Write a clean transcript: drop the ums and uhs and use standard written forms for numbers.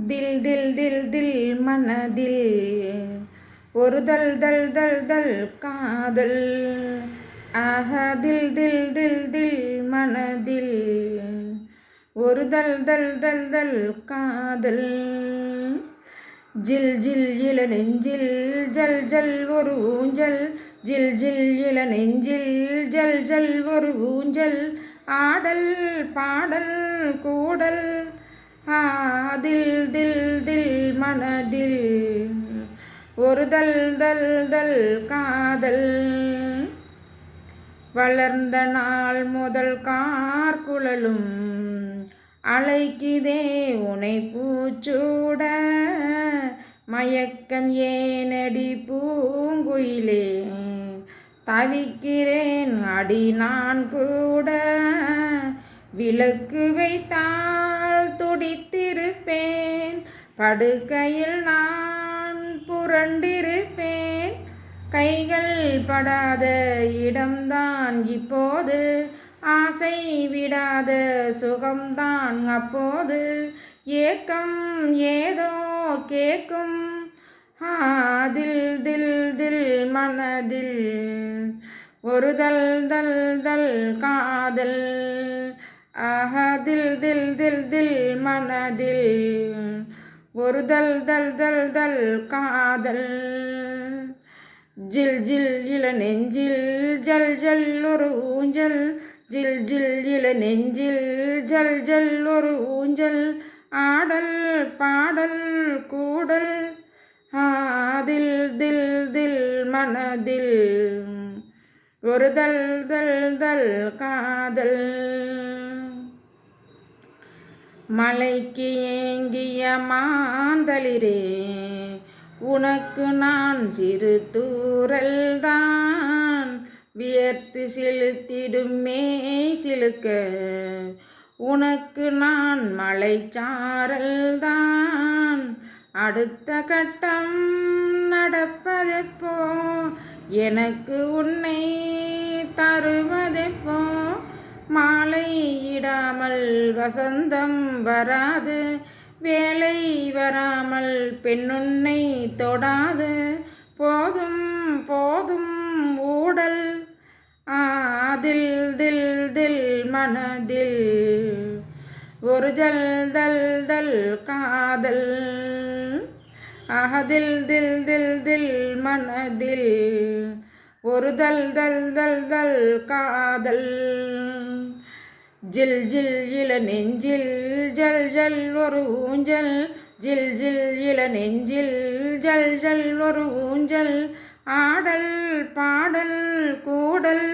தில் தில் தில் தில் மனதில் ஒரு தல் தல் தல் தல் காதல். ஆஹா தில் தில் தில் தில் மனதில் ஒரு தல் தல் தல் தல் காதல். ஜில் ஜில் இள நெஞ்சில் ஜல் ஜல் ஒரு ஊஞ்சல். ஜில் ஜில் இள நெஞ்சில் ஜல் ஜல் ஒரு ஊஞ்சல். ஆடல் பாடல் கூடல் தில் தில் தில் மனதில் ஒரு தல் தல் தல் காதல். வளர்ந்த நாள் முதல் கார்குழலும் அழைக்குதே உனை பூச்சூட. மயக்கம் ஏனடி பூங்குயிலே தவிக்கிறேன் அடி நான் கூட. விளக்கு வைத்தால் துடித்திருப்பேன், படுக்கையில் நான் புரண்டிருப்பேன். கைகள் படாத இடம்தான் இப்போது, ஆசை விடாத சுகம்தான் அப்போது. ஏக்கம் ஏதோ கேட்கும் தில் தில் தில் மனதில் ஒரு தல் தல் தல் காதல். ஆஹா தில் தில் தில் தில் மனதில் ஒரு தல் தல் தல் தல் காதல். ஜில் ஜில் இள நெஞ்சில் ஜல் ஜல் ஒரு ஊஞ்சல். ஜில் ஜில் இள நெஞ்சில் ஜல் ஜல் ஒரு ஊஞ்சல். ஆடல் பாடல் கூடல் தில் தில் தில் மனதில் ஒரு தல் தல் தல் காதல். மலைக்கு ஏங்கிய மாந்தளிரே உனக்கு நான் சிறு தூரல்தான். வியர்த்து செலுத்திடும் சிலுக்க உனக்கு நான் மலைச்சாரல்தான். அடுத்த கட்டம் நடப்பதெப்போ, எனக்கு உன்னை தருவதெப்போ. மாலையிடாமல் வசந்தம் வராது, வேலை வராமல் பெண்ணுன்னை தொடாது. போதும் போதும் ஊடல் தில் தில் தில் மனதில் ஒரு தல் தல் தல் காதல். தில் தில் தில் தில் மனதில் ஒரு தல் தல் தல் தல் காதல். ஜில் ஜில் இள நெஞ்சில் ஜல் ஜல் ஒரு ஊஞ்சல். ஜில் ஜில் இள நெஞ்சில் ஜல் ஜல் ஒரு ஊஞ்சல். ஆடல் பாடல் கூடல்